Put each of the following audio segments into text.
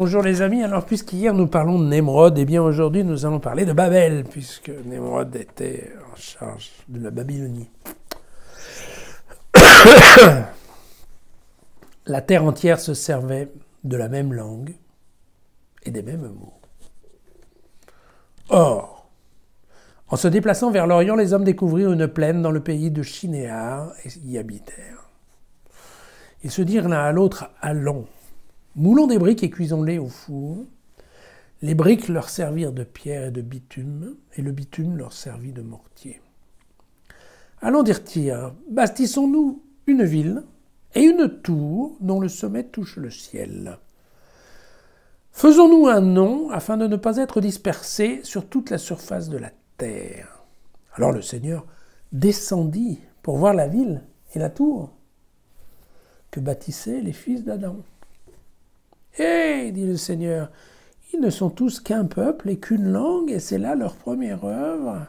Bonjour les amis, alors puisqu'hier nous parlons de Nemrod, et bien aujourd'hui nous allons parler de Babel, puisque Nemrod était en charge de la Babylonie. La terre entière se servait de la même langue et des mêmes mots. Or, en se déplaçant vers l'Orient, les hommes découvrirent une plaine dans le pays de Shinéar et y habitèrent. Ils se dirent l'un à l'autre, allons, moulons des briques et cuisons-les au four. Les briques leur servirent de pierre et de bitume, et le bitume leur servit de mortier. Allons, dirent-ils, bâtissons-nous une ville et une tour dont le sommet touche le ciel. Faisons-nous un nom afin de ne pas être dispersés sur toute la surface de la terre. Alors le Seigneur descendit pour voir la ville et la tour que bâtissaient les fils d'Adam. « Hé, dit le Seigneur, ils ne sont tous qu'un peuple et qu'une langue, et c'est là leur première œuvre.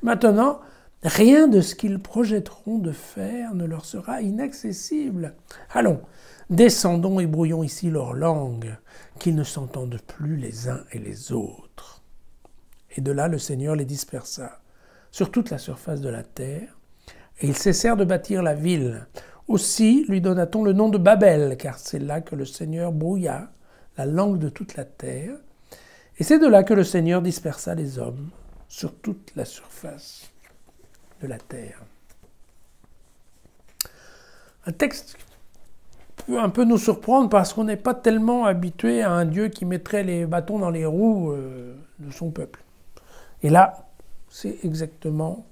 Maintenant, rien de ce qu'ils projetteront de faire ne leur sera inaccessible. Allons, descendons et brouillons ici leur langue, qu'ils ne s'entendent plus les uns et les autres. » Et de là, le Seigneur les dispersa sur toute la surface de la terre, et ils cessèrent de bâtir la ville. Aussi lui donna-t-on le nom de Babel, car c'est là que le Seigneur brouilla la langue de toute la terre, et c'est de là que le Seigneur dispersa les hommes sur toute la surface de la terre. Un texte qui peut un peu nous surprendre parce qu'on n'est pas tellement habitué à un Dieu qui mettrait les bâtons dans les roues de son peuple. Et là, c'est exactement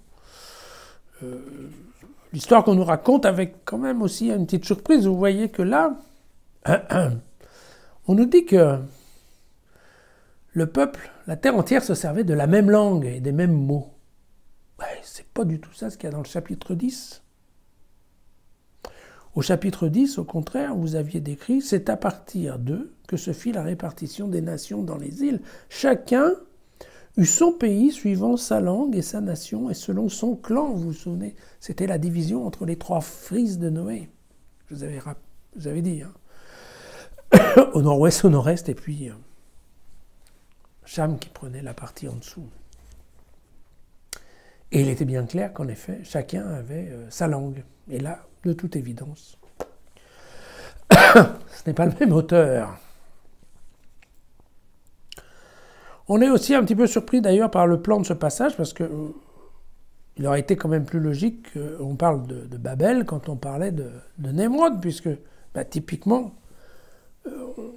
l'histoire qu'on nous raconte, avec quand même aussi une petite surprise. Vous voyez que là, on nous dit que le peuple, la terre entière se servait de la même langue et des mêmes mots. Ouais, c'est pas du tout ça ce qu'il y a dans le chapitre 10. Au chapitre 10, au contraire, vous aviez décrit « C'est à partir d'eux que se fit la répartition des nations dans les îles. Chacun eut son pays suivant sa langue et sa nation et selon son clan. » Vous vous souvenez, c'était la division entre les trois fils de Noé. Je vous avais dit. Au nord-ouest, au nord-est, et puis Cham qui prenait la partie en dessous. Et il était bien clair qu'en effet, chacun avait sa langue. Et là, de toute évidence, ce n'est pas le même auteur. On est aussi un petit peu surpris d'ailleurs par le plan de ce passage, parce que il aurait été quand même plus logique qu'on parle de Babel quand on parlait de Nemrod, puisque typiquement,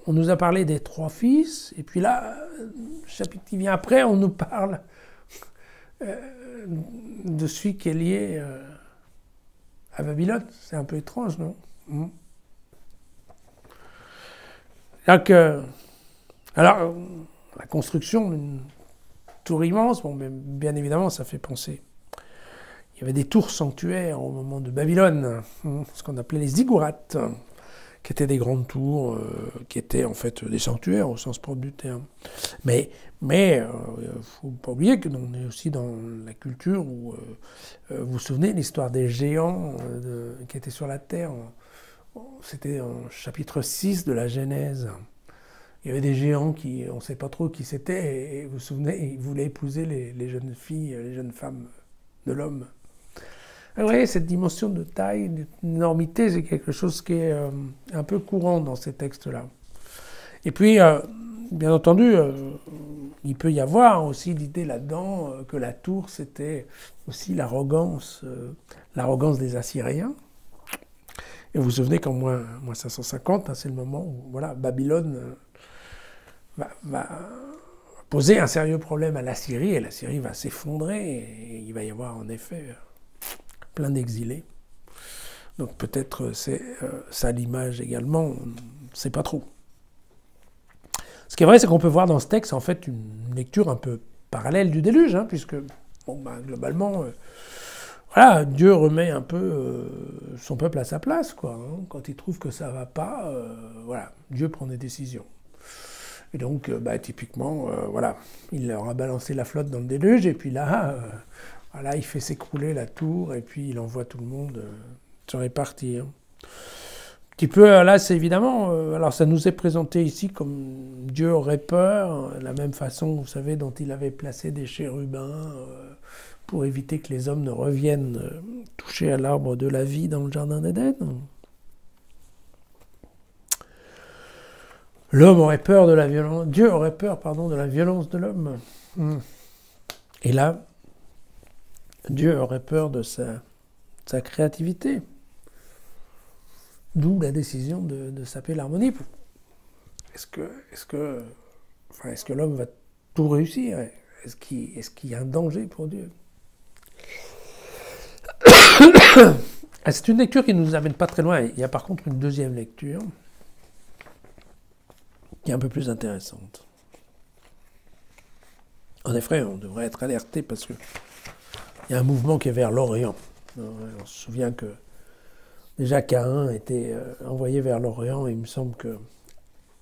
on nous a parlé des trois fils, et puis là, le chapitre qui vient après, on nous parle de celui qui est lié à Babylone. C'est un peu étrange, non? Donc, alors, la construction d'une tour immense, bon, mais bien évidemment, ça fait penser. Il y avait des tours sanctuaires au moment de Babylone, ce qu'on appelait les ziggourats, qui étaient des grandes tours, qui étaient en fait des sanctuaires au sens propre du terme. Mais faut pas oublier que on est aussi dans la culture où, vous vous souvenez, l'histoire des géants qui étaient sur la terre. C'était en chapitre 6 de la Genèse. Il y avait des géants qui, on ne sait pas trop qui c'était, et vous vous souvenez, ils voulaient épouser les jeunes filles, les jeunes femmes de l'homme. Vous voyez, cette dimension de taille, d'énormité, c'est quelque chose qui est un peu courant dans ces textes-là. Et puis, bien entendu, il peut y avoir aussi l'idée là-dedans que la tour, c'était aussi l'arrogance des Assyriens. Et vous vous souvenez qu'en moins 550, c'est le moment où voilà, Babylone va poser un sérieux problème à la Syrie, et la Syrie va s'effondrer, et il va y avoir en effet plein d'exilés. Donc peut-être c'est ça l'image également, on ne sait pas trop. Ce qui est vrai, c'est qu'on peut voir dans ce texte en fait une lecture un peu parallèle du déluge, puisque globalement, voilà, Dieu remet un peu son peuple à sa place, quoi. Quand il trouve que ça ne va pas, voilà, Dieu prend des décisions. Et donc, typiquement, voilà, il leur a balancé la flotte dans le déluge, et puis là, voilà, il fait s'écrouler la tour, et puis il envoie tout le monde se répartir. Qui peut, là, c'est évidemment, alors ça nous est présenté ici comme Dieu aurait peur, de la même façon, vous savez, dont il avait placé des chérubins pour éviter que les hommes ne reviennent toucher à l'arbre de la vie dans le jardin d'Éden. L'homme aurait peur de la violence, Dieu aurait peur, pardon, de la violence de l'homme. Et là, Dieu aurait peur de sa créativité. D'où la décision de saper l'harmonie. Est-ce que l'homme va tout réussir? Est-ce qu'il y a un danger pour Dieu? C'est une lecture qui ne nous amène pas très loin. Il y a par contre une deuxième lecture qui est un peu plus intéressante. En effet, on devrait être alerté parce qu'il y a un mouvement qui est vers l'Orient. On se souvient que déjà Caïn était envoyé vers l'Orient, et il me semble que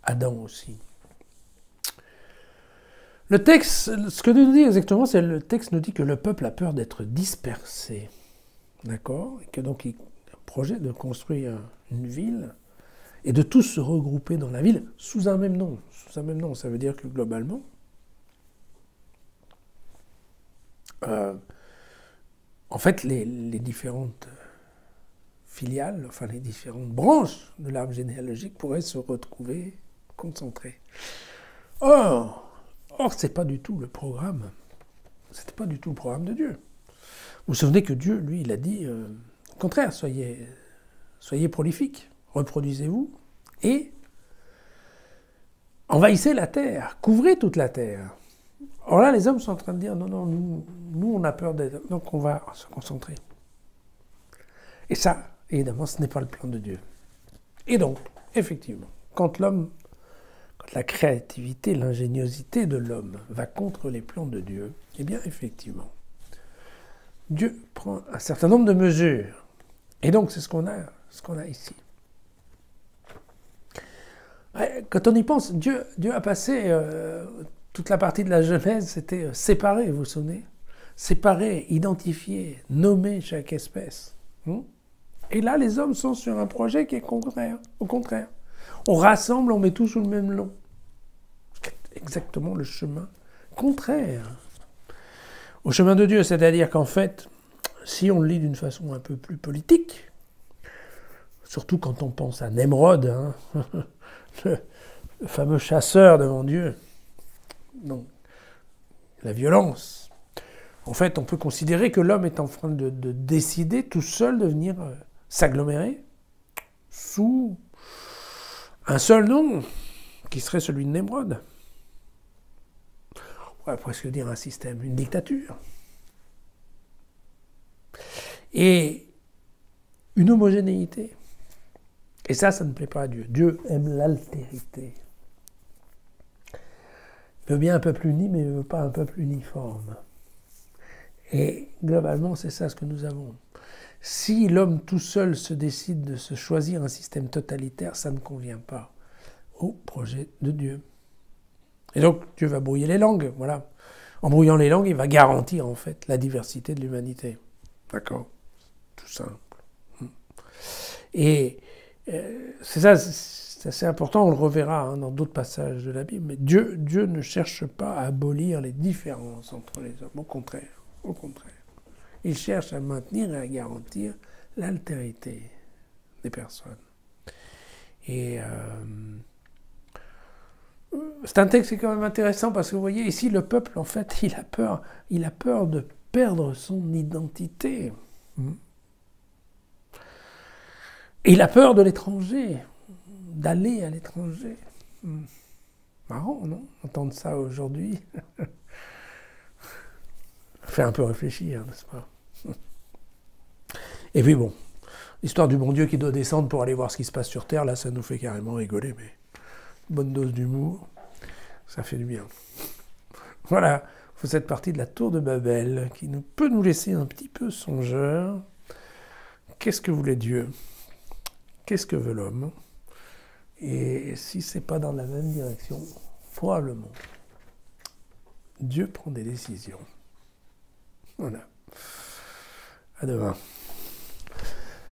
Adam aussi. Le texte, ce que nous dit exactement, c'est le texte nous dit que le peuple a peur d'être dispersé. D'accord? Et que donc il a un projet de construire une ville et de tous se regrouper dans la ville sous un même nom. Sous un même nom, ça veut dire que globalement, en fait, les différentes filiales, enfin les différentes branches de l'arbre généalogique pourraient se retrouver concentrées. Or, c'est pas du tout le programme. C'était pas du tout le programme de Dieu. Vous vous souvenez que Dieu, lui, il a dit, au contraire, soyez prolifiques, reproduisez-vous et envahissez la terre, couvrez toute la terre. Or là, les hommes sont en train de dire, non, nous on a peur d'être, donc on va se concentrer. Et ça, évidemment, ce n'est pas le plan de Dieu. Et donc, effectivement, quand la créativité, l'ingéniosité de l'homme va contre les plans de Dieu, eh bien, effectivement, Dieu prend un certain nombre de mesures. Et donc, c'est ce qu'on a ici. Quand on y pense, Dieu a passé toute la partie de la Genèse, c'était séparer, vous vous souvenez? Séparer, identifier, nommer chaque espèce. Et là, les hommes sont sur un projet qui est contraire. Au contraire. On rassemble, on met tout sous le même nom. C'est exactement le chemin contraire au chemin de Dieu. C'est-à-dire qu'en fait, si on le lit d'une façon un peu plus politique, surtout quand on pense à Nemrod, le fameux chasseur devant Dieu, donc la violence, en fait, on peut considérer que l'homme est en train de décider tout seul de venir s'agglomérer sous un seul nom, qui serait celui de Nemrod. On va presque dire un système, une dictature. Et une homogénéité. Et ça ne plaît pas à Dieu. Dieu aime l'altérité. Il veut bien un peuple uni, mais il ne veut pas un peuple uniforme. Et globalement, c'est ça ce que nous avons. Si l'homme tout seul se décide de se choisir un système totalitaire, ça ne convient pas au projet de Dieu. Et donc, Dieu va brouiller les langues, voilà. En brouillant les langues, il va garantir, en fait, la diversité de l'humanité. D'accord? Tout simple. Et c'est ça, c'est assez important, on le reverra dans d'autres passages de la Bible, mais Dieu ne cherche pas à abolir les différences entre les hommes, au contraire. Au contraire. Il cherche à maintenir et à garantir l'altérité des personnes. Et c'est un texte qui est quand même intéressant parce que vous voyez, ici, le peuple, en fait, il a peur de perdre son identité. Et il a peur de l'étranger, d'aller à l'étranger. Marrant, non? Entendre ça aujourd'hui. Fait un peu réfléchir, n'est-ce pas? Et puis bon, l'histoire du bon Dieu qui doit descendre pour aller voir ce qui se passe sur Terre, là, ça nous fait carrément rigoler, mais bonne dose d'humour, ça fait du bien. Voilà, vous êtes partie de la tour de Babel, qui peut nous laisser un petit peu songeurs. Qu'est-ce que voulait Dieu? Qu'est-ce que veut l'homme? Et si c'est pas dans la même direction, probablement, Dieu prend des décisions. Voilà. À demain.